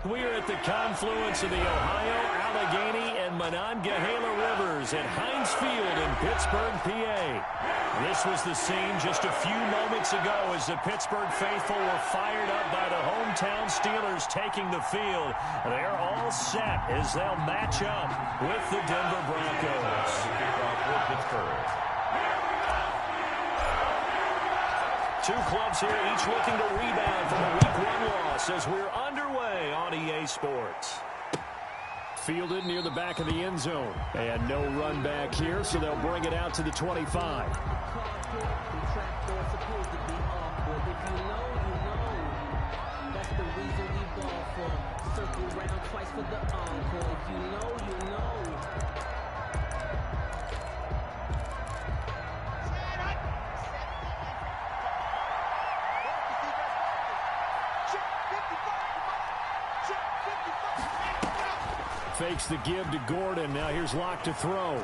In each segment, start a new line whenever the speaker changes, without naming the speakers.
We're at the confluence of the Ohio, Allegheny, and Monongahela Rivers at Heinz Field in Pittsburgh, PA. This was the scene just a few moments ago as the Pittsburgh faithful were fired up by the hometown Steelers taking the field. They're all set as they'll match up with the Denver Broncos. Two clubs here, each looking to rebound from a Week 1 loss as we're underway on EA Sports. Fielded near the back of the end zone. And no run back here, so they'll bring it out to the 25. Fakes the give to Gordon. Now here's Locke to throw.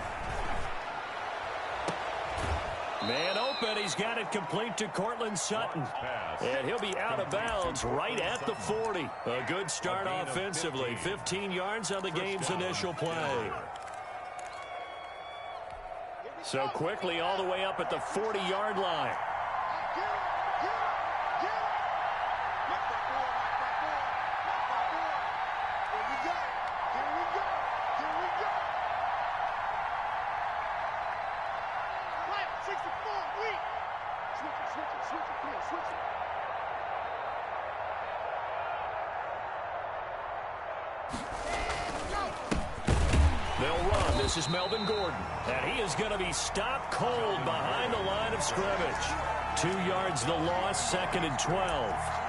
Man open. He's got it complete to Cortland Sutton. And he'll be out of bounds right at the 40. A good start offensively. 15 yards on the game's initial play. So quickly all the way up at the 40-yard line. This is Melvin Gordon, and he is going to be stopped cold behind the line of scrimmage. 2 yards the loss, 2nd and 12.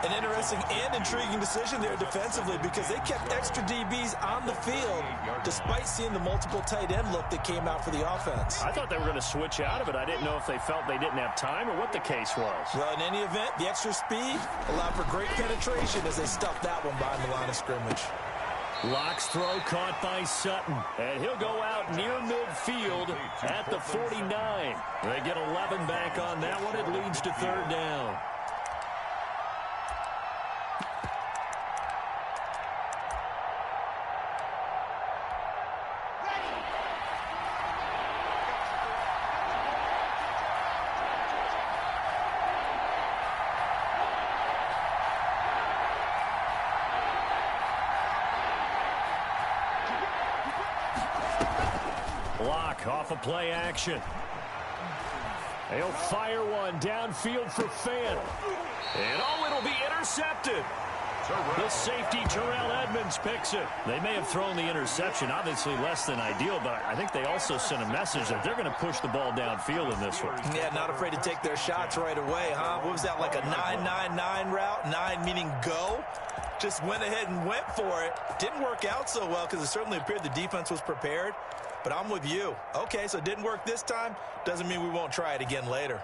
An interesting and intriguing decision there defensively because they kept extra DBs on the field despite seeing the multiple tight end look that came out for the offense.
I thought they were going to switch out of it. I didn't know if they felt they didn't have time or what the case was.
Well, in any event, the extra speed allowed for great penetration as they stuffed that one behind the line of scrimmage.
Locke's throw caught by Sutton, and he'll go out near midfield at the 49. They get 11 back on that one. It leads to 3rd down. Off of play action. They'll fire one downfield for Fant. And it'll be intercepted. The safety, Terrell Edmonds, picks it. They may have thrown the interception, obviously less than ideal, but I think they also sent a message that they're going to push the ball downfield in this one.
Yeah, not afraid to take their shots right away, huh? What was that, like a 9-9-9 route? 9 meaning go? Just went ahead and went for it. Didn't work out so well because it certainly appeared the defense was prepared. But I'm with you. Okay, so it didn't work this time. Doesn't mean we won't try it again later.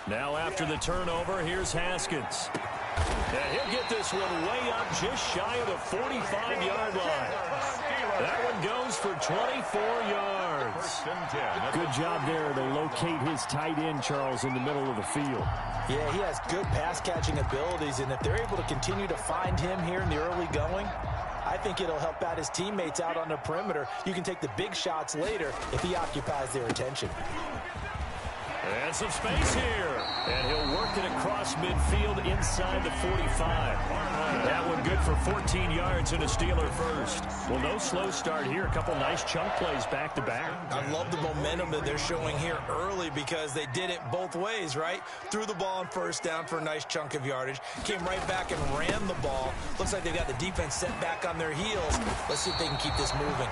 Now after the turnover, here's Haskins. And he'll get this one way up just shy of the 45-yard line. That one goes for 24 yards. Good job there to locate his tight end, Charles, in the middle of the field.
Yeah, he has good pass-catching abilities, and if they're able to continue to find him here in the early going, I think it'll help out his teammates out on the perimeter. You can take the big shots later if he occupies their attention.
And some space here. And he'll work it across midfield inside the 45. That one good for 14 yards and a Steeler first. Well, no slow start here. A couple nice chunk plays back-to-back.
I love the momentum that they're showing here early because they did it both ways, right? Threw the ball on first down for a nice chunk of yardage. Came right back and ran the ball. Looks like they got the defense set back on their heels. Let's see if they can keep this moving.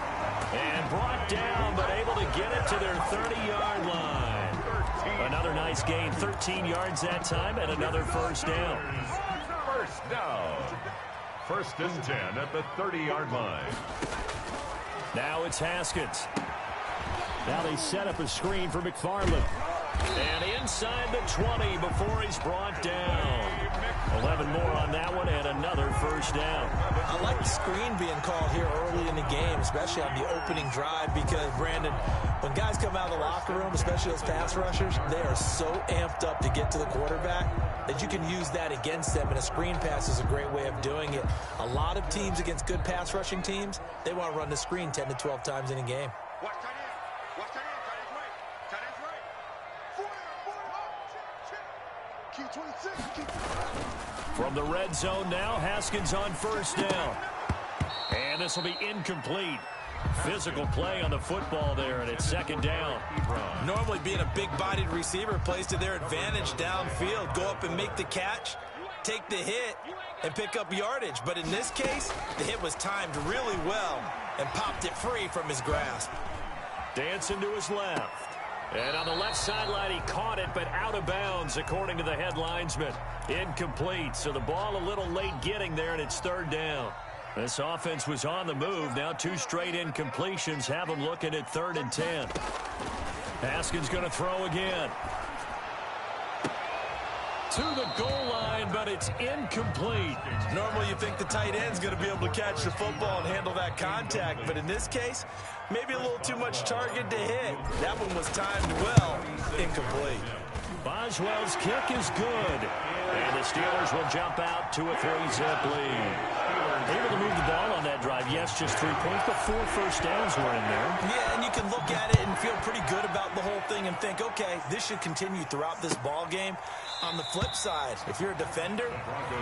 And brought down, but able to get it to their 30-yard line. Another nice gain, 13 yards that time, and another first down.
First down. 1st and 10 at the 30-yard line.
Now it's Haskins. Now they set up a screen for McFarland. And inside the 20 before he's brought down. 11 more on that one and another first down.
I like the screen being called here early in the game, especially on the opening drive, because, Brandon, when guys come out of the locker room, especially those pass rushers, they are so amped up to get to the quarterback that you can use that against them, and a screen pass is a great way of doing it. A lot of teams against good pass rushing teams, they want to run the screen 10 to 12 times in a game.
Watch tight end. Watch tight end. Tight end's right. Tight end's right. 40.
From the red zone now, Haskins on first down. And this will be incomplete. Physical play on the football there, and it's second down.
Normally being a big-bodied receiver plays to their advantage downfield. Go up and make the catch, take the hit, and pick up yardage. But in this case, the hit was timed really well and popped it free from his grasp.
Dancing to his left. And on the left sideline, he caught it, but out of bounds, according to the head linesman. Incomplete, so the ball a little late getting there, and it's third down. This offense was on the move. Now 2 straight incompletions have them looking at 3rd and 10. Haskins going to throw again. To the goal line, but it's incomplete.
Normally you think the tight end's going to be able to catch the football and handle that contact, but in this case, maybe a little too much target to hit. That one was timed well. Incomplete.
Boswell's kick is good. And the Steelers will jump out to a 3-zip lead. Able to move the ball on that drive. Yes, just 3 points, but 4 first downs were in there.
Yeah, and you can look at it and feel pretty good about the whole thing and think, okay, this should continue throughout this ball game. On the flip side, if you're a defender,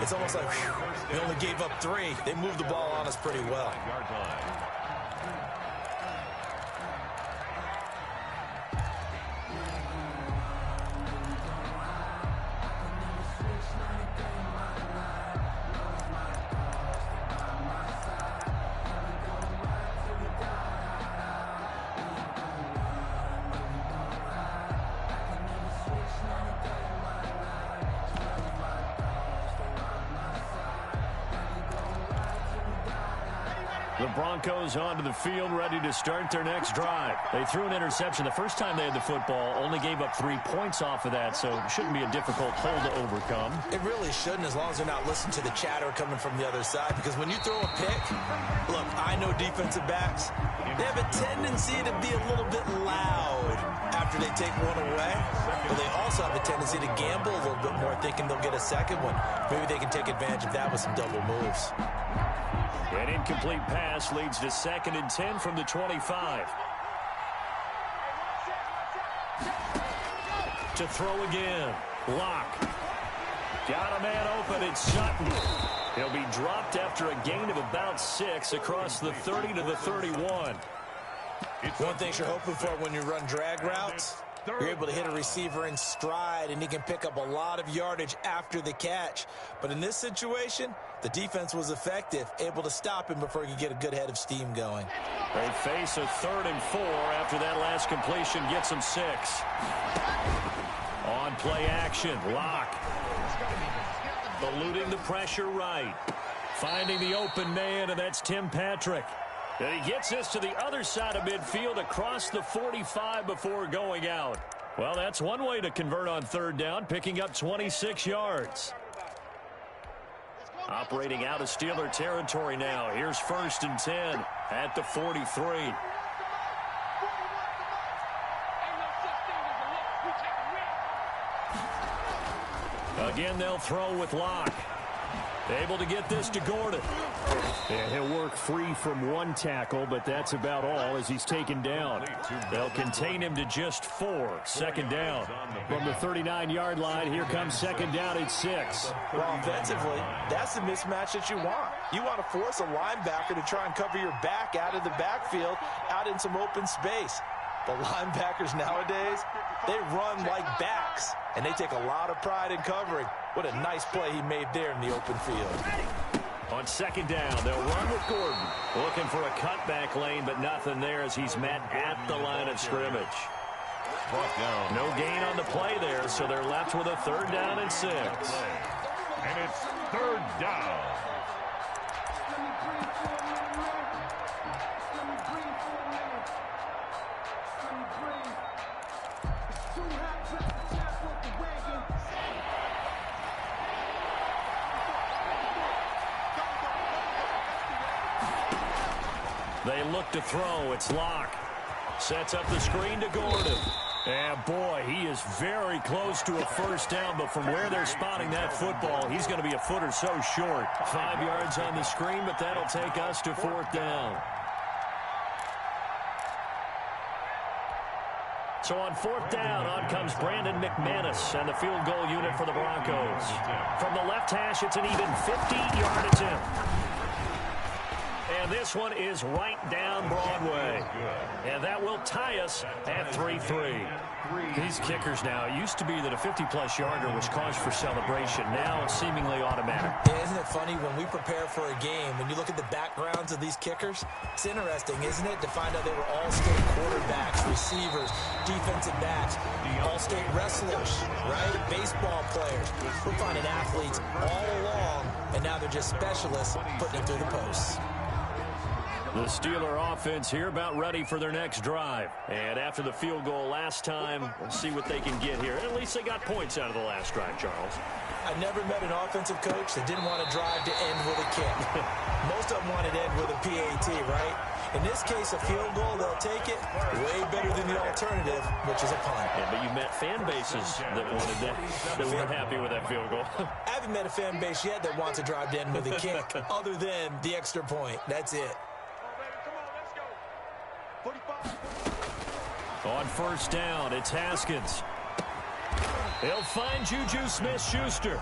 it's almost like, whew, we only gave up 3. They moved the ball on us pretty well.
The Broncos onto the field, ready to start their next drive. They threw an interception the first time they had the football, only gave up 3 points off of that, so it shouldn't be a difficult hole to overcome.
It really shouldn't, as long as they're not listening to the chatter coming from the other side, because when you throw a pick, look, I know defensive backs, they have a tendency to be a little bit loud after they take one away, but they also have a tendency to gamble a little bit more, thinking they'll get a second one. Maybe they can take advantage of that with some double moves.
An incomplete pass leads to 2nd and 10 from the 25. To throw again. Lock. Got a man open. It's Sutton. He'll be dropped after a gain of about 6 across the 30 to the 31.
One thing you're hoping for when you run drag routes, you're able to hit a receiver in stride, and he can pick up a lot of yardage after the catch. But in this situation, the defense was effective, able to stop him before he could get a good head of steam going.
They face a 3rd and 4 after that last completion gets them 6. On play action, Lock. Eluding the pressure right. Finding the open man, and that's Tim Patrick. And he gets this to the other side of midfield across the 45 before going out. Well, that's one way to convert on 3rd down, picking up 26 yards. Operating out of Steeler territory now. Here's 1st and 10 at the 43. Again, they'll throw with Locke. Able to get this to Gordon. And he'll work free from 1 tackle, but that's about all as he's taken down. They'll contain him to just 4. 2nd down. From the 39-yard line, here comes 2nd down at 6.
Well, offensively, that's the mismatch that you want. You want to force a linebacker to try and cover your back out of the backfield, out in some open space. The linebackers nowadays, they run like backs, and they take a lot of pride in covering. What a nice play he made there in the open field.
On 2nd down, they'll run with Gordon. Looking for a cutback lane, but nothing there as he's met at the line of scrimmage. No gain on the play there, so they're left with a 3rd down and 6.
And it's 3rd down.
They look to throw. It's Locke. Sets up the screen to Gordon. And, boy, he is very close to a first down, but from where they're spotting that football, he's going to be a foot or so short. 5 yards on the screen, but that'll take us to 4th down. So on 4th down, on comes Brandon McManus and the field goal unit for the Broncos. From the left hash, it's an even 50-yard attempt. And this one is right down Broadway. And that will tie us at 3-3. These kickers now, it used to be that a 50-plus yarder was cause for celebration. Now it's seemingly automatic.
Yeah, isn't it funny when we prepare for a game, when you look at the backgrounds of these kickers? It's interesting, isn't it, to find out they were all-state quarterbacks, receivers, defensive backs, all-state wrestlers, right? Baseball players. We're finding athletes all along, and now they're just specialists putting it through the posts.
The Steeler offense here about ready for their next drive. And after the field goal last time, we'll see what they can get here. At least they got points out of the last drive, Charles.
I've never met an offensive coach that didn't want to drive to end with a kick. Most of them wanted to end with a PAT, right? In this case, a field goal, they'll take it way better than the alternative, which is a punt.
Yeah, but you met fan bases that wanted that, that weren't happy with that field goal.
I haven't met a fan base yet that wants to drive to end with a kick, other than the extra point. That's it.
On 1st down, it's Haskins. He'll find Juju Smith-Schuster.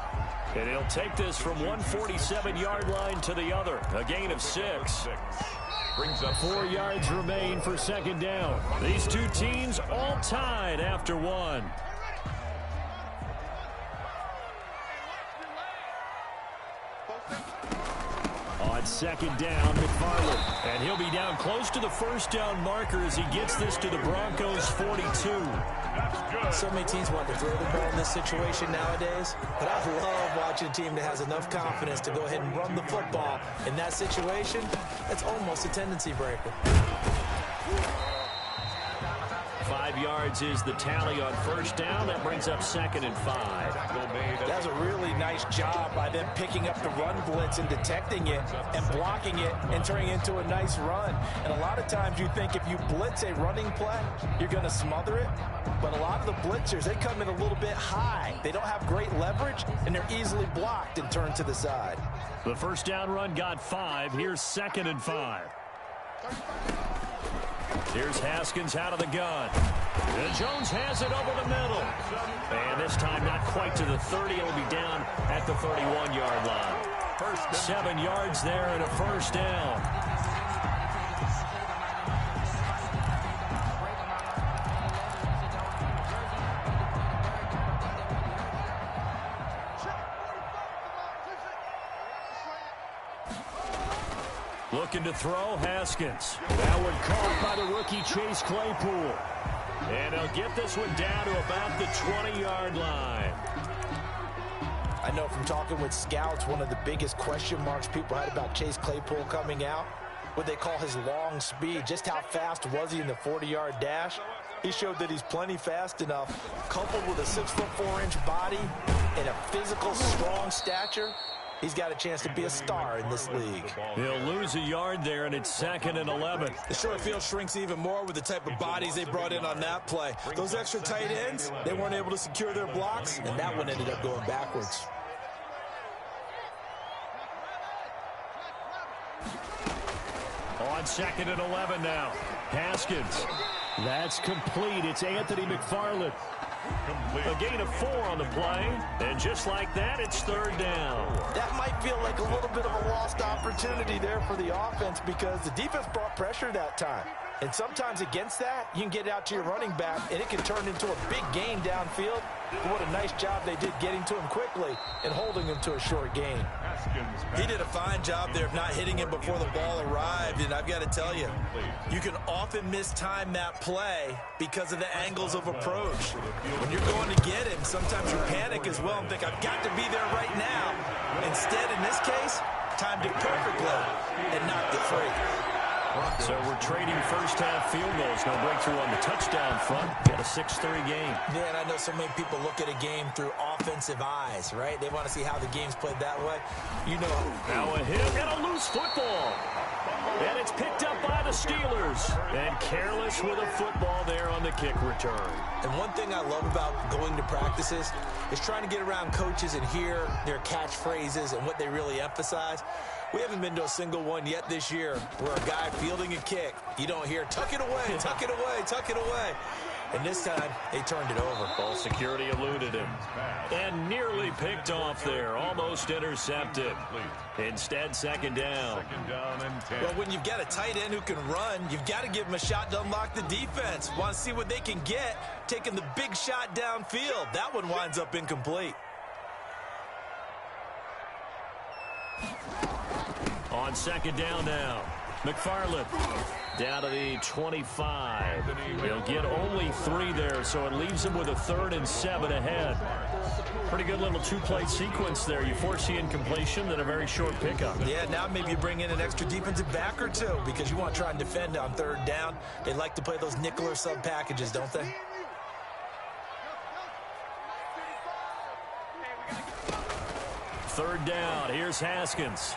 And he'll take this from 147-yard line to the other. A gain of 6.
Brings up
4 yards remain for 2nd down. These two teams all tied after 1. On 2nd down, McFarland. And he'll be down close to the 1st down marker as he gets this to the Broncos' 42.
So many teams want to throw the ball in this situation nowadays, but I love watching a team that has enough confidence to go ahead and run the football. In that situation, that's almost a tendency breaker.
5 yards is the tally on 1st down. That brings up 2nd and 5.
That's a really nice job by them picking up the run blitz and detecting it and blocking it and turning it into a nice run. And a lot of times you think if you blitz a running play, you're going to smother it. But a lot of the blitzers, they come in a little bit high. They don't have great leverage, and they're easily blocked and turned to the side.
The 1st down run got 5. Here's 2nd and 5. Here's Haskins out of the gun. And Jones has it over the middle. And this time not quite to the 30. It'll be down at the 31-yard line. 7 yards there and a 1st down. Looking to throw, Haskins. That one caught by the rookie Chase Claypool. And he'll get this one down to about the 20-yard line.
I know from talking with scouts, one of the biggest question marks people had about Chase Claypool coming out, what they call his long speed. Just how fast was he in the 40-yard dash? He showed that he's plenty fast enough, coupled with a 6'4" body and a physical, strong stature. He's got a chance to be a star in this league.
He'll lose a yard there, and it's 2nd and 11.
The short field shrinks even more with the type of bodies they brought in on that play. Those extra tight ends, they weren't able to secure their blocks, and that one ended up going backwards.
On 2nd and 11 now. Haskins. That's complete. It's Anthony McFarland. A gain of 4 on the play, and just like that, it's 3rd down.
That might feel like a little bit of a lost opportunity there for the offense because the defense brought pressure that time. And sometimes against that, you can get it out to your running back, and it can turn into a big gain downfield. But what a nice job they did getting to him quickly and holding him to a short gain. He did a fine job there of not hitting him before the ball arrived, and I've got to tell you, you can often mistime that play because of the angles of approach. When you're going to get him, sometimes you panic as well and think, I've got to be there right now. Instead, in this case, timed it perfectly and knocked it free.
So we're trading first-half field goals. No breakthrough on the touchdown front. Got a 6-3 game.
Yeah, and I know so many people look at a game through offensive eyes, right? They want to see how the game's played that way. You know.
Now a hit and a loose football. And it's picked up by the Steelers. And careless with a football there on the kick return.
And one thing I love about going to practices is trying to get around coaches and hear their catchphrases and what they really emphasize. We haven't been to a single one yet this year where a guy fielding a kick, you don't hear, tuck it away, tuck it away, tuck it away. And this time, they turned it over.
Ball security eluded him. And nearly picked off there. Almost intercepted. Instead, second down.
Well, when you've got a tight end who can run, you've got to give him a shot to unlock the defense. Want to see what they can get, taking the big shot downfield. That one winds up incomplete.
On second down now. McFarland down to the 25. He'll get only 3 there, so it leaves him with a 3rd and 7 ahead. Pretty good little two-play sequence there. You force the incompletion, then a very short pickup.
Yeah, now maybe you bring in an extra defensive back or two because you want to try and defend on 3rd down. They like to play those nickel or sub packages, don't they?
Third down. Here's Haskins.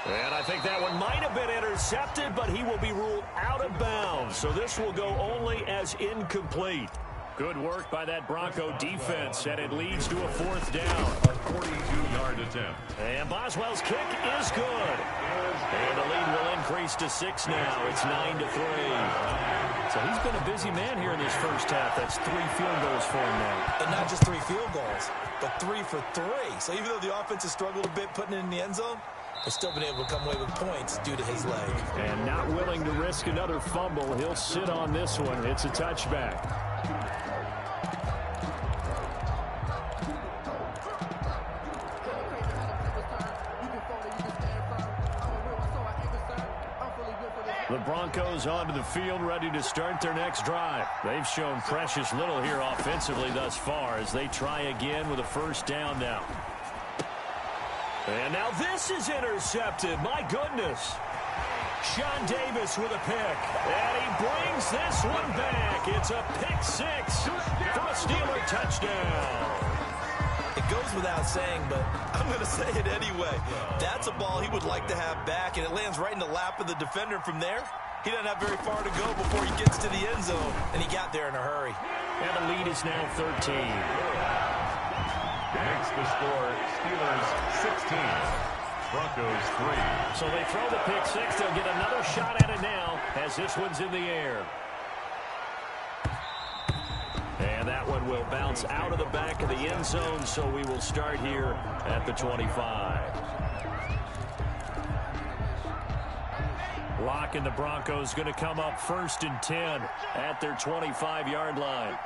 And I think that one might have been intercepted, but he will be ruled out of bounds. So this will go only as incomplete. Good work by that Bronco defense, and it leads to a 4th down.
A 42-yard attempt.
And Boswell's kick is good. And the lead will increase to 6 now. It's 9-3. So he's been a busy man here in this first half. That's 3 field goals for him now.
And not just 3 field goals, but 3 for 3. So even though the offense has struggled a bit putting it in the end zone, they've still been able to come away with points due to his leg.
And not willing to risk another fumble. He'll sit on this one. It's a touchback. The Broncos onto the field, ready to start their next drive. They've shown precious little here offensively thus far as they try again with a 1st down now. And now this is intercepted. My goodness. Sean Davis with a pick. And he brings this one back. It's a pick 6 for a Steeler touchdown.
It goes without saying, but I'm going to say it anyway. That's a ball he would like to have back, and it lands right in the lap of the defender from there. He doesn't have very far to go before he gets to the end zone, and he got there in a hurry.
And the lead is now 13.
Makes the score Steelers 16, Broncos 3.
So they throw the pick 6. They'll get another shot at it now as this one's in the air. And that one will bounce out of the back of the end zone, so we will start here at the 25. Locke and the Broncos going to come up 1st and 10 at their 25-yard line.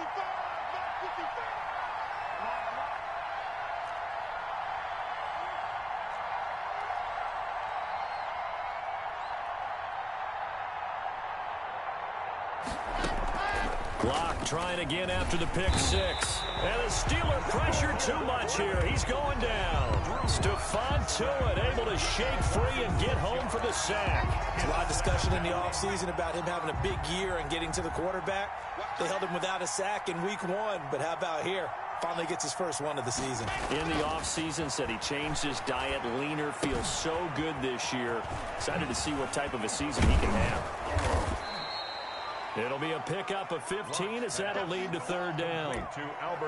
Locke trying again after the pick 6. And the Steeler pressure too much here. He's going down. Stephon Tuitt able to shake free and get home for the sack.
There's a lot of discussion in the offseason about him having a big year and getting to the quarterback. They held him without a sack in week 1, but how about here? Finally gets his first one of the season.
In the offseason, said he changed his diet, leaner, feels so good this year. Excited to see what type of a season he can have. It'll be a pickup of 15 as that'll lead to 3rd down.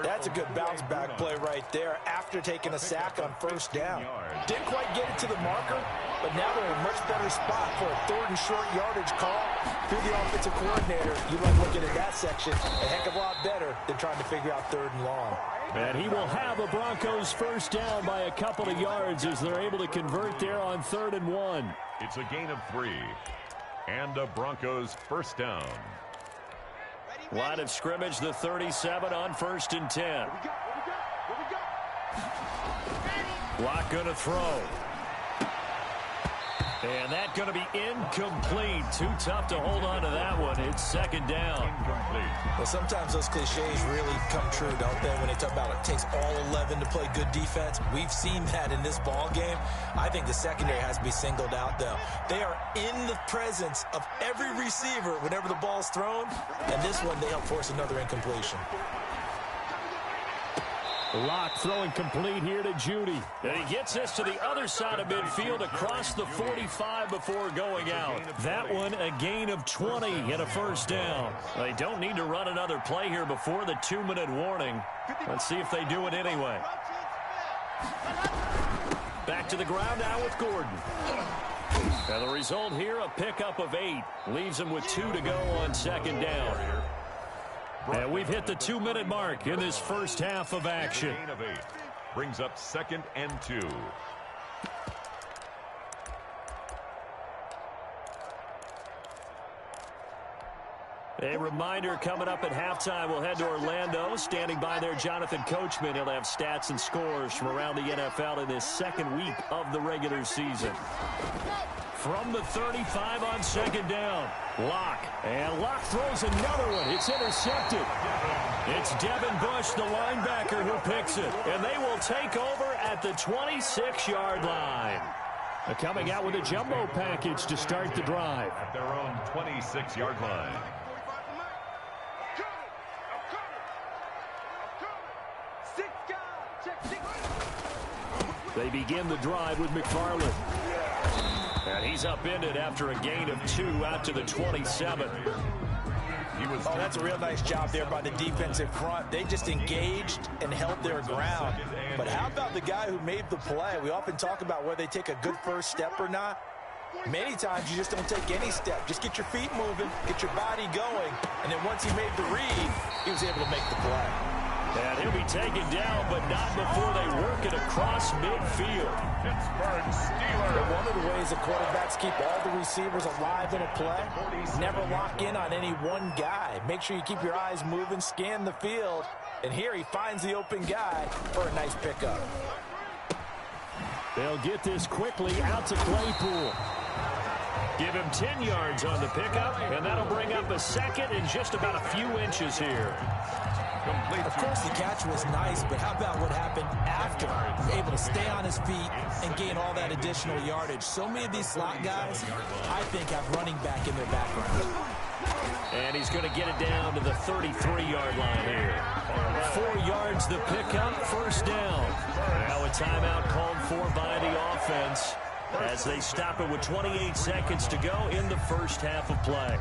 That's a good bounce-back play right there after taking a sack on 1st down. Didn't quite get it to the marker, but now they're in a much better spot for a 3rd and short yardage call. Through the offensive coordinator, you like looking at that section a heck of a lot better than trying to figure out 3rd and long.
And he will have the Broncos 1st down by a couple of yards as they're able to convert there on 3rd and 1.
It's a gain of 3. And a Broncos 1st down.
Line of scrimmage, the 37 on 1st and 10. Locke going to throw. And that's going to be incomplete. Too tough to hold on to that one. It's second down.
Incomplete.
Well, sometimes those cliches really come true, don't they? When they talk about it takes all 11 to play good defense. We've seen that in this ball game. I think the secondary has to be singled out, though. They are in the presence of every receiver whenever the ball's thrown. And this one, they help force another incompletion.
Locke throwing complete here to Judy. And he gets this to the other side of midfield across the 45 before going out. That one a gain of 20 and a first down. They don't need to run another play here before the 2-minute warning. Let's see if they do it anyway. Back to the ground now with Gordon. And the result here, a pickup of 8. Leaves him with 2 to go on second down. And we've hit the 2-minute mark in this first half of action.
Gain of 8 brings up 2nd and 2.
A reminder coming up at halftime, we'll head to Orlando. Standing by there, Jonathan Coachman. He'll have stats and scores from around the NFL in this second week of the regular season. From the 35 on second down, Locke. And Locke throws another one. It's intercepted. It's Devin Bush, the linebacker, who picks it. And they will take over at the 26-yard line. Coming out with a jumbo package to start the drive.
At their own 26-yard line.
They begin the drive with McFarland. And he's upended after a gain of 2 out to the 27.
Oh, that's a real nice job there by the defensive front. They just engaged and held their ground. But how about the guy who made the play? We often talk about whether they take a good first step or not. Many times you just don't take any step. Just get your feet moving, get your body going. And then once he made the read, he was able to make the play.
And he'll be taken down, but not before they work it across midfield.
Pittsburgh Steelers.
One of the ways the quarterbacks keep all the receivers alive in a play, never lock in on any one guy. Make sure you keep your eyes moving, scan the field. And here he finds the open guy for a nice pickup.
They'll get this quickly out to Claypool. Give him 10 yards on the pickup, and that'll bring up a second in just about a few inches here.
Of course, the catch was nice, but how about what happened after? Able to stay on his feet and gain all that additional yardage. So many of these slot guys, I think, have running back in their background.
And he's going to get it down to the 33-yard line here. 4 yards the pickup, first down. Now a timeout called for by the offense as they stop it with 28 seconds to go in the first half of play.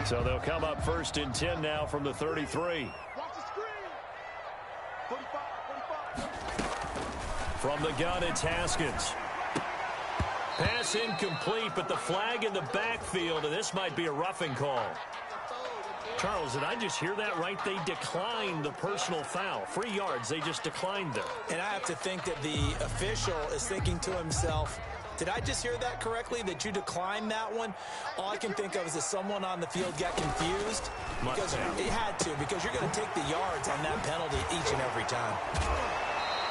So they'll come up 1st and 10 now from the 33. From the gun, it's Haskins. Pass incomplete, but the flag in the backfield, and this might be a roughing call. Charles, did I just hear that right? They declined the personal foul. 3 yards, they just declined them.
And I have to think that the official is thinking to himself, did I just hear that correctly, that you declined that one? All I can think of is that someone on the field got confused. Because it had to, because you're going to take the yards on that penalty each and every time.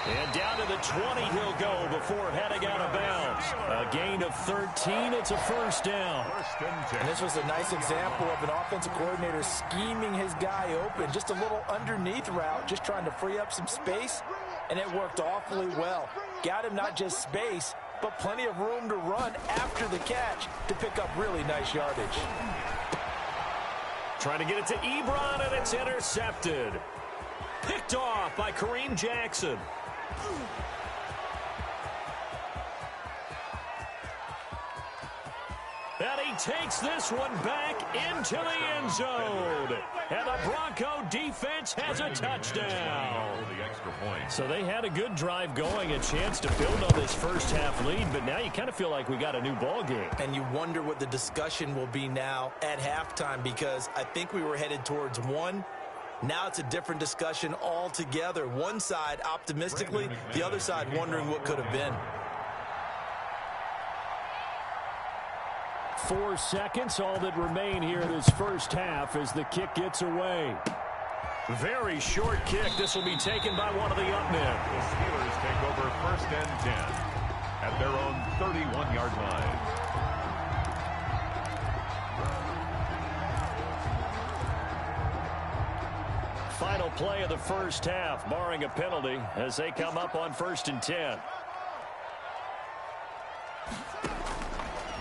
And down to the 20 he'll go before heading out of bounds. A gain of 13, it's a first down.
And this was a nice example of an offensive coordinator scheming his guy open. Just a little underneath route, just trying to free up some space, and it worked awfully well. Got him not just space, but plenty of room to run after the catch to pick up really nice yardage.
Trying to get it to Ebron, and it's intercepted. Picked off by Kareem Jackson. And he takes this one back into the end zone. And the Bronco defense has a touchdown. So they had a good drive going, a chance to build on this first half lead, but now you kind of feel like we got a new ball game.
And you wonder what the discussion will be now at halftime, because I think we were headed towards one. Now it's a different discussion altogether. One side optimistically, the other side wondering what could have been.
4 seconds, all that remain here in this first half as the kick gets away. Very short kick. This will be taken by one of the up men.
The Steelers take over 1st and 10 at their own 31-yard line.
Final play of the first half, barring a penalty, as they come up on 1st and 10.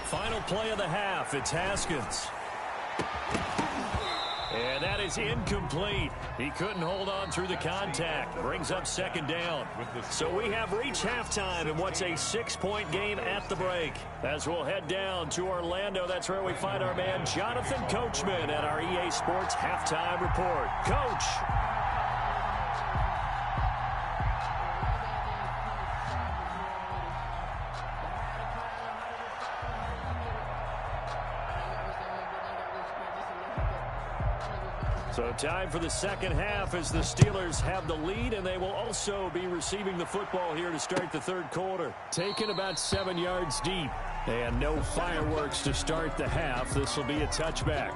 Final play of the half, it's Haskins. And that is incomplete. He couldn't hold on through the contact. Brings up 2nd down. So we have reached halftime in what's a 6-point game at the break. As we'll head down to Orlando, that's where we find our man Jonathan Coachman at our EA Sports Halftime Report. Coach. So time for the second half as the Steelers have the lead, and they will also be receiving the football here to start the 3rd quarter. Taken about 7 yards deep, and no fireworks to start the half. This will be a touchback.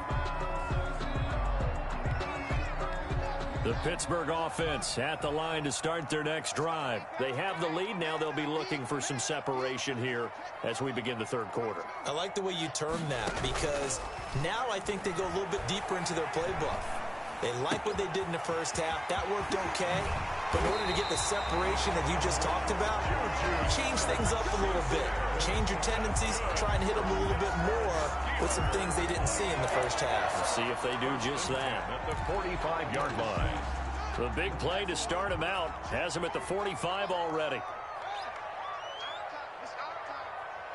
The Pittsburgh offense at the line to start their next drive. They have the lead. Now they'll be looking for some separation here as we begin the 3rd quarter.
I like the way you term that, because now I think they go a little bit deeper into their playbook. They like what they did in the first half. That worked okay. But in order to get the separation that you just talked about, change things up a little bit. Change your tendencies. Try and hit them a little bit more with some things they didn't see in the first half.
Let's see if they do just that.
At the 45-yard line.
The big play to start him out has him at the 45 already.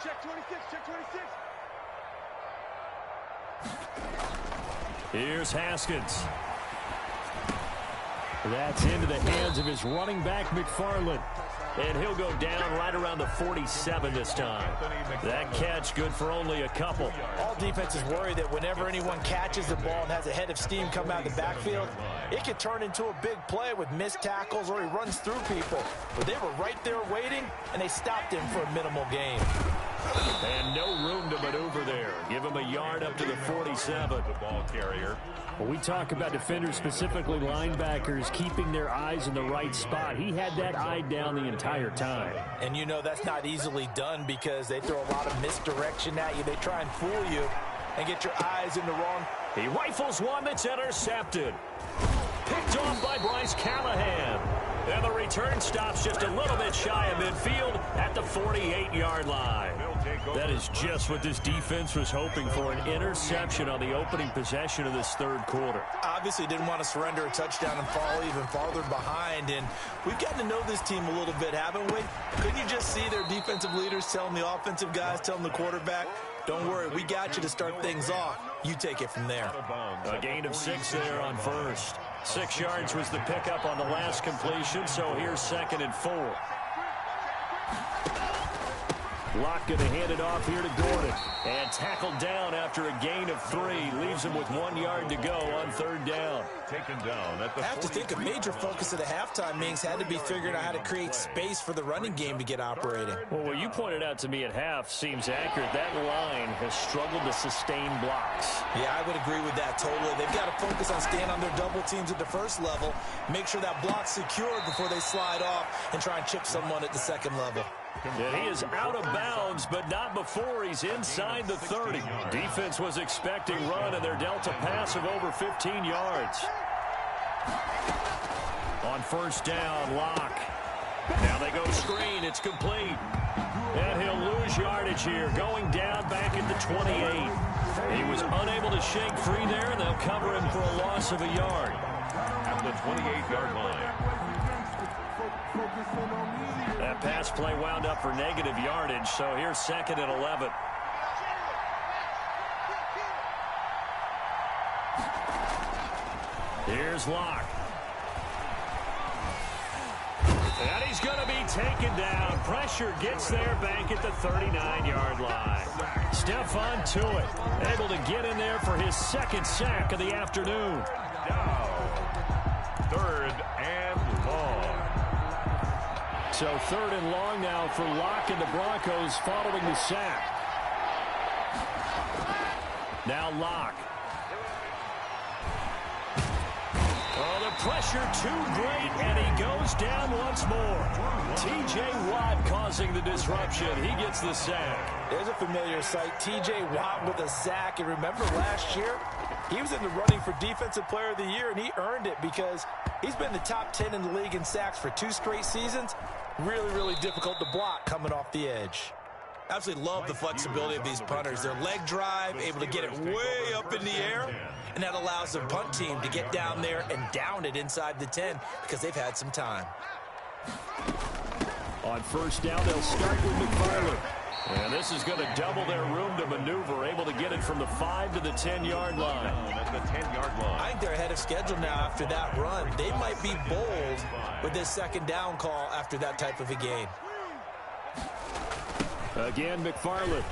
Check 26, check 26.
Here's Haskins. That's into the hands of his running back, McFarland. And he'll go down right around the 47 this time. That catch good for only a couple.
All defenses worry that whenever anyone catches the ball and has a head of steam come out of the backfield, it could turn into a big play with missed tackles or he runs through people. But they were right there waiting, and they stopped him for a minimal gain.
And no room to maneuver there. Give him a yard up to the 47.
The ball carrier.
Well, we talk about defenders, specifically linebackers, keeping their eyes in the right spot. He had that eye down the entire time.
And you know that's not easily done because they throw a lot of misdirection at you. They try and fool you and get your eyes in the wrong.
He rifles one that's intercepted. Picked off by Bryce Callahan. And the return stops just a little bit shy of midfield at the 48-yard line. That is just what this defense was hoping for, an interception on the opening possession of this 3rd quarter.
Obviously didn't want to surrender a touchdown and fall even farther behind. And we've gotten to know this team a little bit, haven't we? Couldn't you just see their defensive leaders telling the offensive guys, telling the quarterback, don't worry, we got you to start things off. You take it from there.
A gain of 6 there on first. 6 yards was the pickup on the last completion, so here's 2nd and 4. Locke going to hand it off here to Gordon. And tackled down after a gain of 3. Leaves him with 1 yard to go on 3rd down.
Taken down at the
I have to think a major focus of the halftime meetings had to be figuring out how to create space for the running game to get operating.
Well, what you pointed out to me at half seems accurate. That line has struggled to sustain blocks.
Yeah, I would agree with that totally. They've got to focus on staying on their double teams at the first level, make sure that block's secured before they slide off and try and chip someone at the 2nd level.
And he is out of bounds, but not before he's inside the 30. Defense was expecting run, and they're dealt a pass of over 15 yards. On 1st down, Locke. Now they go screen. It's complete. And he'll lose yardage here, going down back at the 28. He was unable to shake free there, and they'll cover him for a loss of a yard.
At the 28-yard line.
That pass play wound up for negative yardage, so here's 2nd and 11. Here's Locke. And he's going to be taken down. Pressure gets there back at the 39-yard line. Stephon Tuitt able to get in there for his 2nd sack of the afternoon.
Down. 3rd and long.
So 3rd and long now for Locke and the Broncos following the sack. Now Locke. Oh, the pressure too great, and he goes down once more. T.J. Watt causing the disruption. He gets the sack.
There's a familiar sight. T.J. Watt with a sack. And remember last year, he was in the running for Defensive Player of the Year, and he earned it because he's been the top 10 in the league in sacks for 2 straight seasons. Really, really difficult to block coming off the edge. Absolutely love the flexibility of these punters. Their leg drive, able to get it way up in the air, and that allows the punt team to get down there and down it inside the 10 because they've had some time.
On first down, they'll start with McFarland. And this is going to double their room to maneuver, able to get it from the 5 to the 10-yard line.
At the 10-yard line.
I think they're ahead of schedule now after that run. They might be bold with this second down call after that type of a game.
Again, McFarland.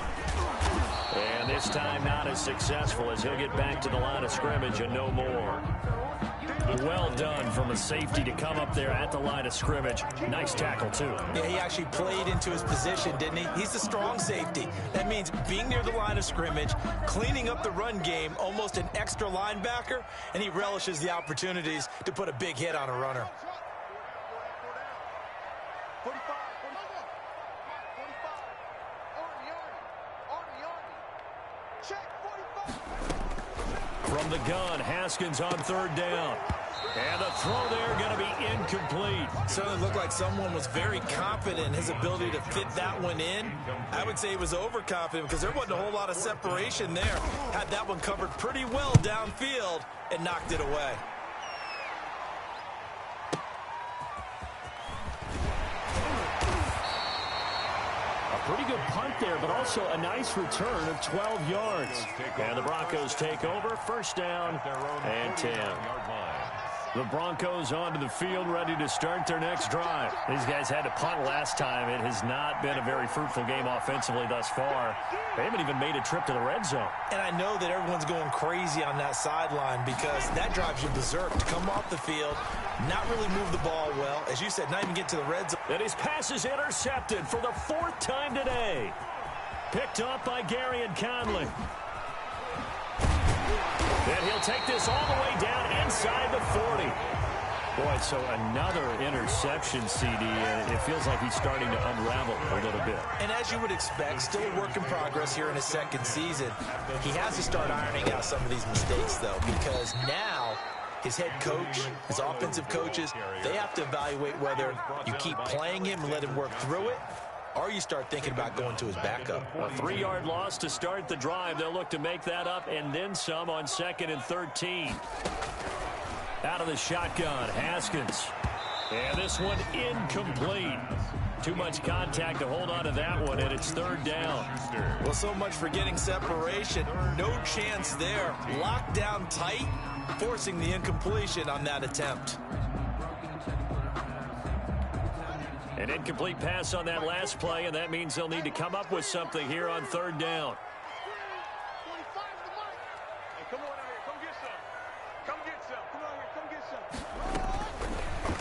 And this time not as successful as he'll get back to the line of scrimmage and no more. Well done from a safety to come up there at the line of scrimmage. Nice tackle, too.
Yeah, he actually played into his position, didn't he? He's a strong safety. That means being near the line of scrimmage, cleaning up the run game, almost an extra linebacker, and he relishes the opportunities to put a big hit on a runner.
From the gun, Haskins on third down. And the throw there going to be incomplete.
Certainly looked like someone was very confident in his ability to fit that one in. I would say he was overconfident because there wasn't a whole lot of separation there. Had that one covered pretty well downfield and knocked it away.
Pretty good punt there, but also a nice return of 12 yards. And the Broncos take over, first down and 10. The Broncos onto the field, ready to start their next drive. These guys had to punt last time. It has not been a very fruitful game offensively thus far. They haven't even made a trip to the red zone.
And I know that everyone's going crazy on that sideline because that drives you berserk to come off the field, not really move the ball well. As you said, not even get to the red zone.
And his pass is intercepted for the 4th time today. Picked up by Gary and Conley. And he'll take this all the way down inside the 40. Boy, so another interception, CD, and it feels like he's starting to unravel a little bit.
And as you would expect, still a work in progress here in his second season. He has to start ironing out some of these mistakes, though, because now his head coach, his offensive coaches, they have to evaluate whether you keep playing him and let him work through it, or you start thinking about going to his backup.
A 3-yard loss to start the drive. They'll look to make that up and then some on 2nd and 13. Out of the shotgun, Haskins. And this one incomplete. Too much contact to hold on to that one, and it's 3rd down.
Well, so much for getting separation. No chance there. Locked down tight, forcing the incompletion on that attempt.
An incomplete pass on that last play, and that means they'll need to come up with something here on 3rd down.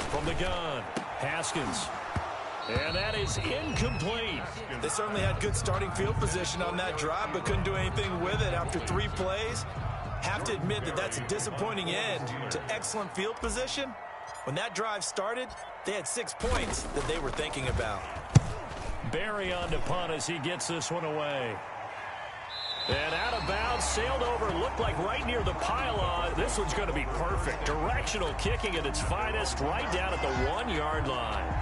From the gun, Haskins. And that is incomplete.
They certainly had good starting field position on that drive, but couldn't do anything with it after 3 plays. Have to admit that that's a disappointing end to excellent field position. When that drive started, they had 6 points that they were thinking about.
Barry on to punt as he gets this one away. And out of bounds, sailed over, looked like right near the pylon. This one's going to be perfect. Directional kicking at its finest, right down at the 1-yard line.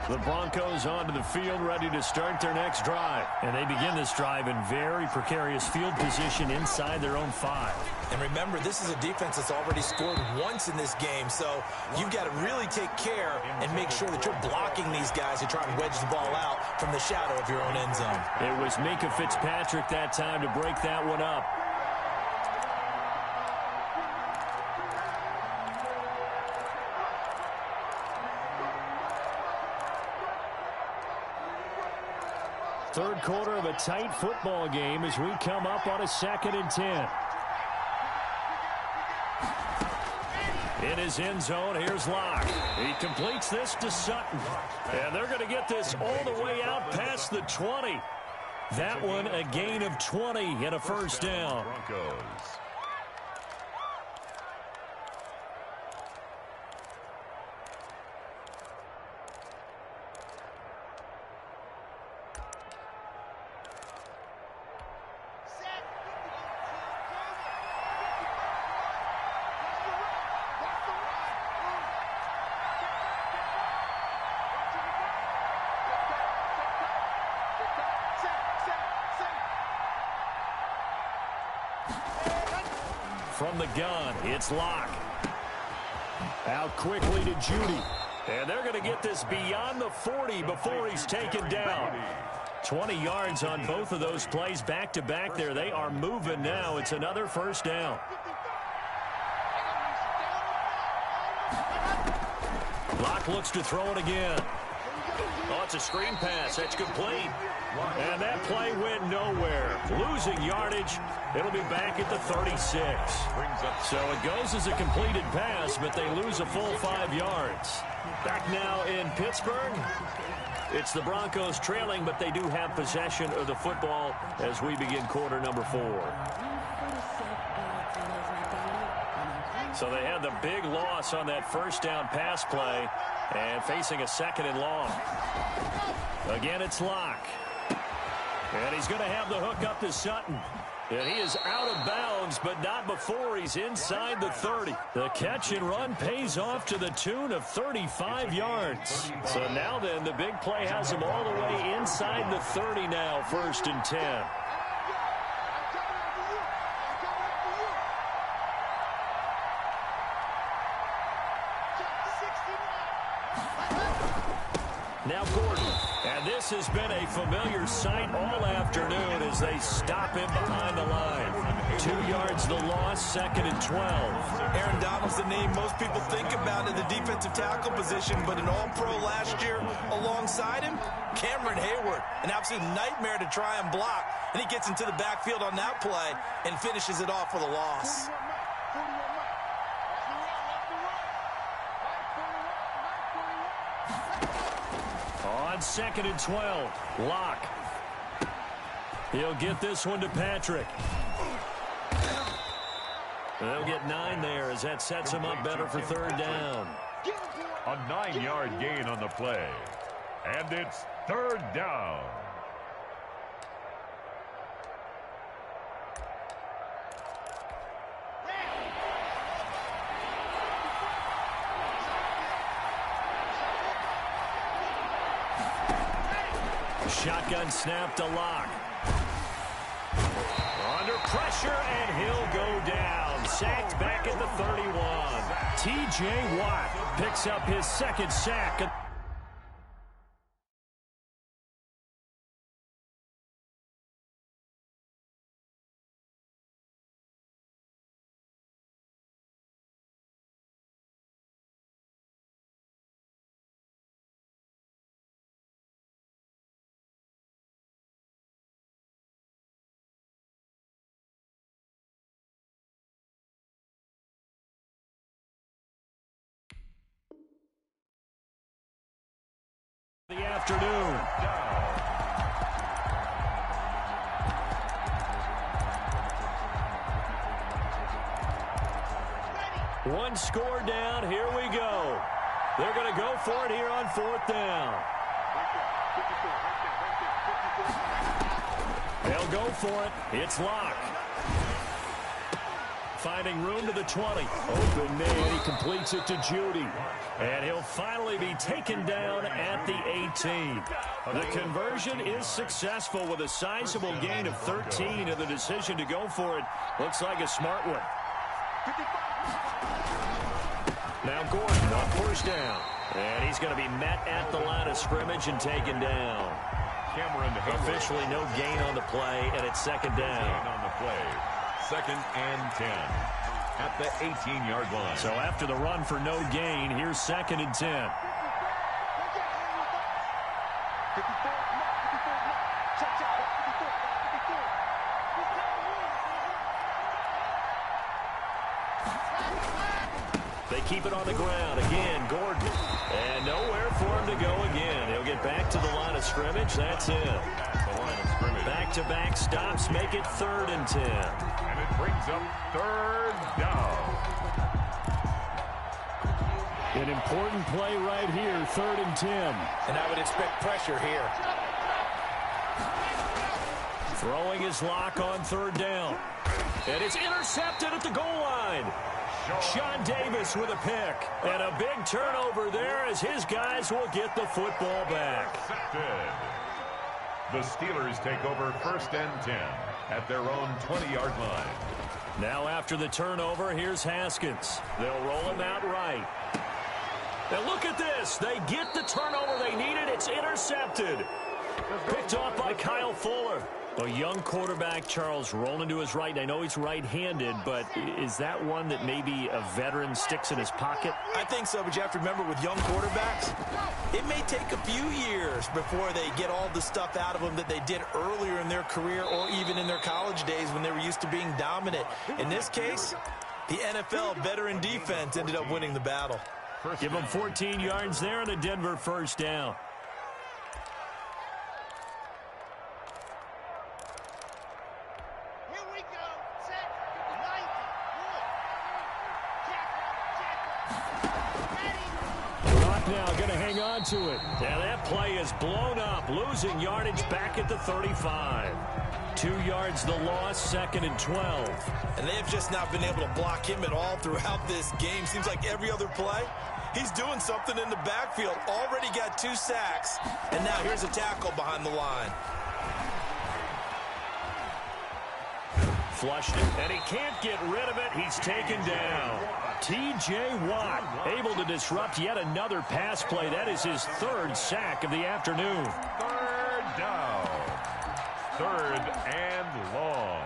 The Broncos onto the field, ready to start their next drive. And they begin this drive in very precarious field position inside their own 5.
And remember, this is a defense that's already scored once in this game, so you've got to really take care and make sure that you're blocking these guys who try and wedge the ball out from the shadow of your own end zone.
It was Minkah Fitzpatrick that time to break that one up. Third quarter of a tight football game as we come up on a 2nd and 10. In his end zone, here's Locke. He completes this to Sutton. And they're going to get this all the way out past the 20. That one a gain of 20 and a first down.
Broncos.
From the gun, it's Locke. Out quickly to Judy. And they're going to get this beyond the 40 before he's taken down. 20 yards on both of those plays back-to-back there. They are moving now. It's another first down. Locke looks to throw it again. Oh, it's a screen pass. That's complete. And that play went nowhere. Losing yardage. It'll be back at the 36. So it goes as a completed pass, but they lose a full 5 yards. Back now in Pittsburgh. It's the Broncos trailing, but they do have possession of the football as we begin quarter number 4. So they had the big loss on that first down pass play and facing a second and long. Again, it's Locke. And he's going to have the hook up to Sutton. And he is out of bounds, but not before he's inside the 30. The catch and run pays off to the tune of 35 yards. So now then, the big play has him all the way inside the 30 now, 1st and 10. Now Gordon. And this has been a familiar sight all afternoon as they stop him behind the line. 2 yards the loss, 2nd and 12.
Aaron Donald's the name most people think about in the defensive tackle position, but an all-pro last year alongside him, Cameron Hayward. An absolute nightmare to try and block. And he gets into the backfield on that play and finishes it off with a loss.
On 2nd and 12, Locke. He'll get this one to Patrick. They'll get 9 there as that sets him up better for 3rd down.
A 9-yard gain on the play. And it's 3rd down.
Shotgun snap to Locke. Under pressure, and he'll go down. Sacked back at the 31. T.J. Watt picks up his 2nd sack. The afternoon. One score down. Here we go. They're going to go for it here on 4th down. They'll go for it. It's Locke. Finding room to the 20. Open man. He completes it to Judy. And he'll finally be taken down at the 18. The conversion is successful with a sizable gain of 13, and the decision to go for it looks like a smart one. Now Gordon on 1st down. And he's going to be met at the line of scrimmage and taken down.
Cameron Hayward.
Officially no gain on the play, and it's 2nd down.
Gain on the play. 2nd and 10 at the 18-yard line.
So after the run for no gain, here's 2nd and 10. They keep it on the ground. Again, Gordon. And nowhere for him to go again. He'll get back to the line of scrimmage. That's it.
The line of scrimmage.
Back-to-back stops make it 3rd and 10.
And it brings up 3rd down.
An important play right here, 3rd and 10.
And I would expect pressure here.
Throwing his lock on 3rd down. And it's intercepted at the goal line. Sean Davis with a pick. And a big turnover there as his guys will get the football back.
Intercepted. The Steelers take over 1st and 10 at their own 20-yard line.
Now after the turnover, here's Haskins. They'll roll him out right. And look at this. They get the turnover they needed. It's intercepted. Picked off by Kyle Fuller. A young quarterback, Charles, rolling to his right. I know he's right-handed, but is that one that maybe a veteran sticks in his pocket?
I think so, but you have to remember with young quarterbacks, it may take a few years before they get all the stuff out of them that they did earlier in their career or even in their college days when they were used to being dominant. In this case, the NFL veteran defense ended up winning the battle.
Give them 14 yards there and a Denver 1st down.
Here we go. Set. 90.
Rock now going to hang on to it. Yeah, that play is blown up, losing yardage back at the 35. 2 yards the loss, 2nd and 12.
And they have just not been able to block him at all throughout this game. Seems like every other play, he's doing something in the backfield. Already got 2 sacks. And now here's a tackle behind the line.
Flushed it, and he can't get rid of it. He's taken down. T.J. Watt able to disrupt yet another pass play. That is his 3rd sack of the afternoon.
3rd down. 3rd and long.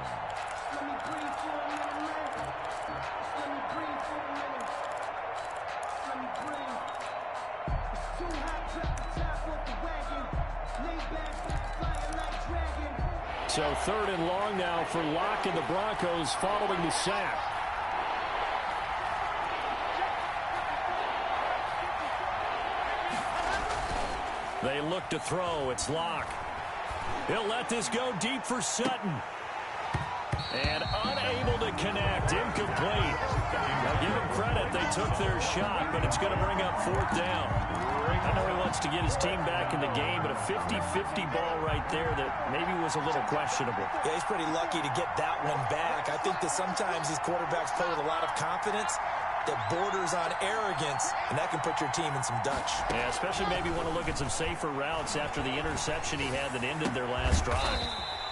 So 3rd and long now for Locke and the Broncos following the sack. They look to throw. It's Locke. He'll let this go deep for Sutton. And unable to connect. Incomplete. Now give him credit. They took their shot, but it's going to bring up 4th down. I know he wants to get his team back in the game, but a 50-50 ball right there that maybe was a little questionable.
Yeah, he's pretty lucky to get that one back. I think that sometimes these quarterbacks play with a lot of confidence that borders on arrogance, and that can put your team in some Dutch.
Yeah, especially maybe want to look at some safer routes after the interception he had that ended their last drive.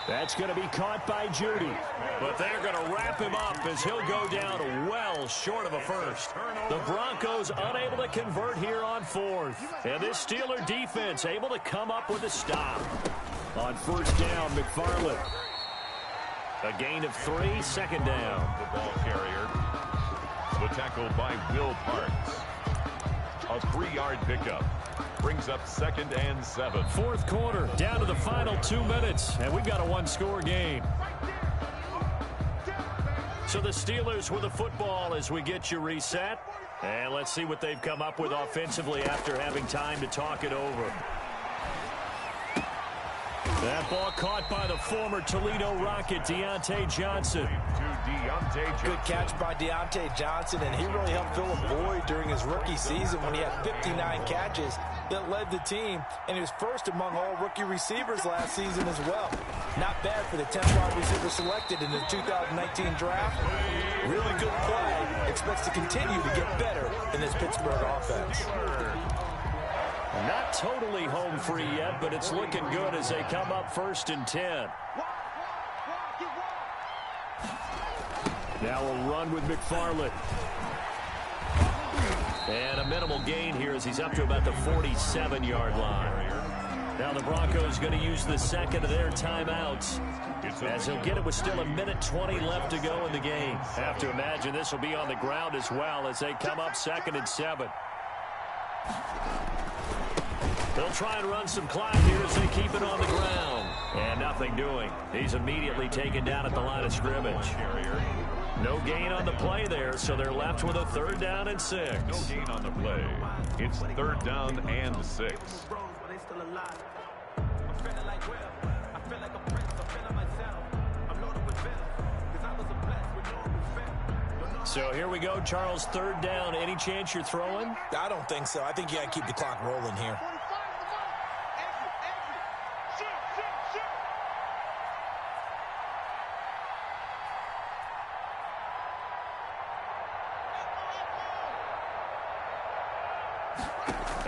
That's going to be caught by Judy. But they're going to wrap him up as he'll go down well short of a first. The Broncos unable to convert here on 4th. And this Steeler defense able to come up with a stop. On 1st down, McFarland. A gain of 3, 2nd down.
The ball carrier. The tackle by Will Parks. A 3-yard pickup. Brings up 2nd and 7.
4th quarter, down to the final 2 minutes, and we've got a 1-score game. So the Steelers with the football as we get you reset. And let's see what they've come up with offensively after having time to talk it over. That ball caught by the former Toledo Rocket, Deontay Johnson.
Good catch by Deontay Johnson, and he really helped fill a void during his rookie season when he had 59 catches that led the team, and he was first among all rookie receivers last season as well. Not bad for the 10th wide receiver selected in the 2019 draft. Really good play. Expects to continue to get better in this Pittsburgh offense.
Not totally home free yet, but it's looking good as they come up 1st and 10. Now a run with McFarland. And a minimal gain here as he's up to about the 47-yard line. Now the Broncos going to use the 2nd of their timeouts as he'll get it with still 1:20 left to go in the game. Have to imagine this will be on the ground as well as they come up 2nd and 7. They'll try and run some clock here as they keep it on the ground. And nothing doing. He's immediately taken down at the line of scrimmage. No gain on the play there, so they're left with a 3rd down and 6.
No gain on the play. It's 3rd down and 6.
So here we go, Charles, 3rd down. Any chance you're throwing?
I don't think so. I think you got to keep the clock rolling here.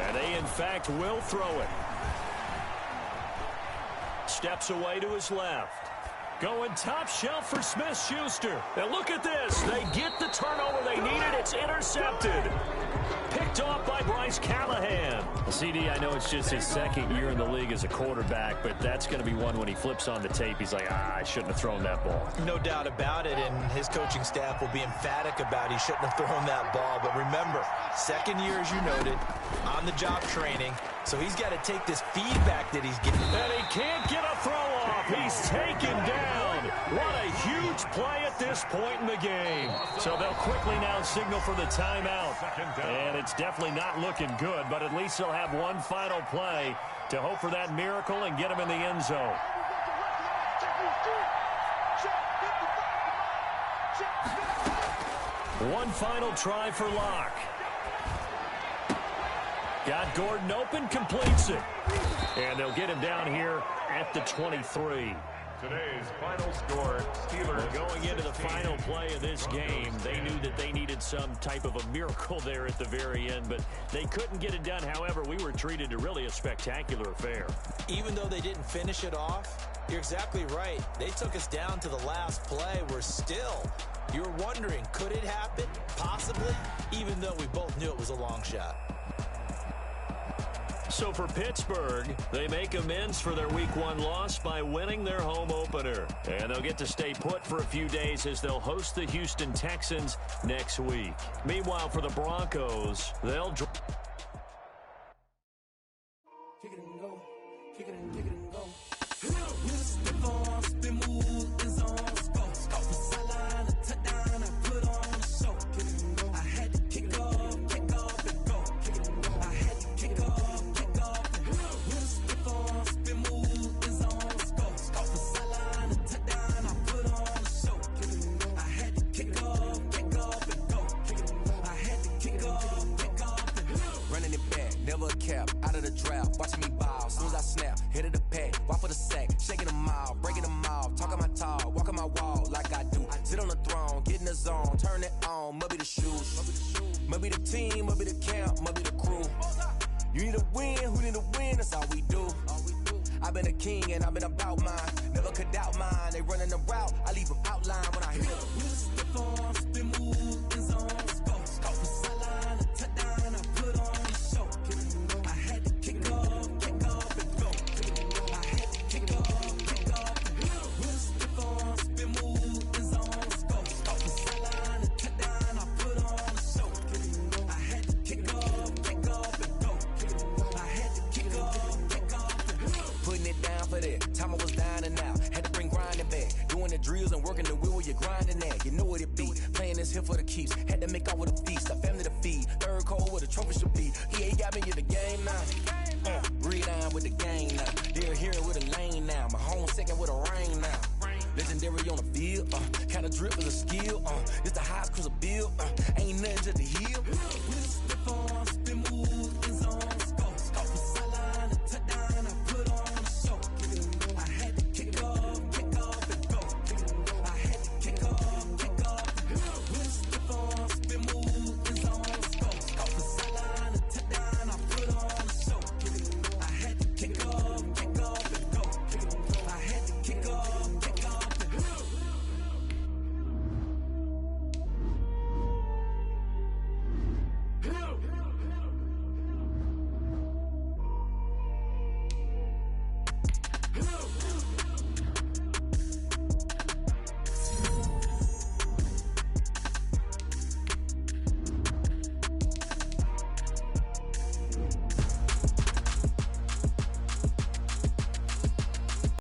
And they, in fact, will throw it. Steps away to his left. Going top shelf for Smith-Schuster. And look at this. They get the turnover they needed. It's intercepted. Picked off by Bryce Callahan. Well, CD, I know it's just his 2nd year in the league as a quarterback, but that's going to be one when he flips on the tape. He's like, I shouldn't have thrown that ball.
No doubt about it, and his coaching staff will be emphatic about he shouldn't have thrown that ball. But remember, 2nd year, as you noted, on-the-job training, so he's got to take this feedback that he's getting.
And he can't get a throw off. He's taken down. What a huge play at this point in the game. So they'll quickly now signal for the timeout. And it's definitely not looking good, but at least they'll have one final play to hope for that miracle and get him in the end zone. One final try for Locke. Got Gordon open, completes it. And they'll get him down here at the 23.
Today's final score, Steelers.
Going into the final play of this game, they knew that they needed some type of a miracle there at the very end, but they couldn't get it done. However, we were treated to really a spectacular affair.
Even though they didn't finish it off, you're exactly right. They took us down to the last play. We're still, you were wondering, could it happen? Possibly, even though we both knew it was a long shot.
So for Pittsburgh, they make amends for their Week 1 loss by winning their home opener. And they'll get to stay put for a few days as they'll host the Houston Texans next week. Meanwhile, for the Broncos, they'll...
Kick it and go. Kick it and go. Step on, spin move, is on, go. For sideline, a touchdown, I put on the show. Kick it and go. I had to kick off and go. Kick it and go. I had to kick off. Out of the draft, watching me ball. Soon as I snap, hit of the pack, walk for the sack, shaking them out, breaking them off, talking my talk, walking my wall like I do. Sit on the throne, get in the zone, turn it on, must be the shoes, must be the team, must be the camp, must be the crew. You need a win, who need a win? That's all we do. I've been a king and I've been about mine, never could doubt mine. They running the route, I leave them outline when I hit them. Step on, spin move, is on, go for sideline, a touchdown, I put on the show. Time I was down and out, had to bring grinding back. Doing the drills and working the wheel where you're grinding at. You know what it be, playing this here for the keeps. Had to make out with a feast, a family to feed. Third cold where the trophy should be. EA got me in the game now. Gridiron with the game now. They're here with a lane now. My home second with a rain now. Legendary on the field, kinda drip is a skill. It's the highest cruiser bill, ain't nothing to the heel.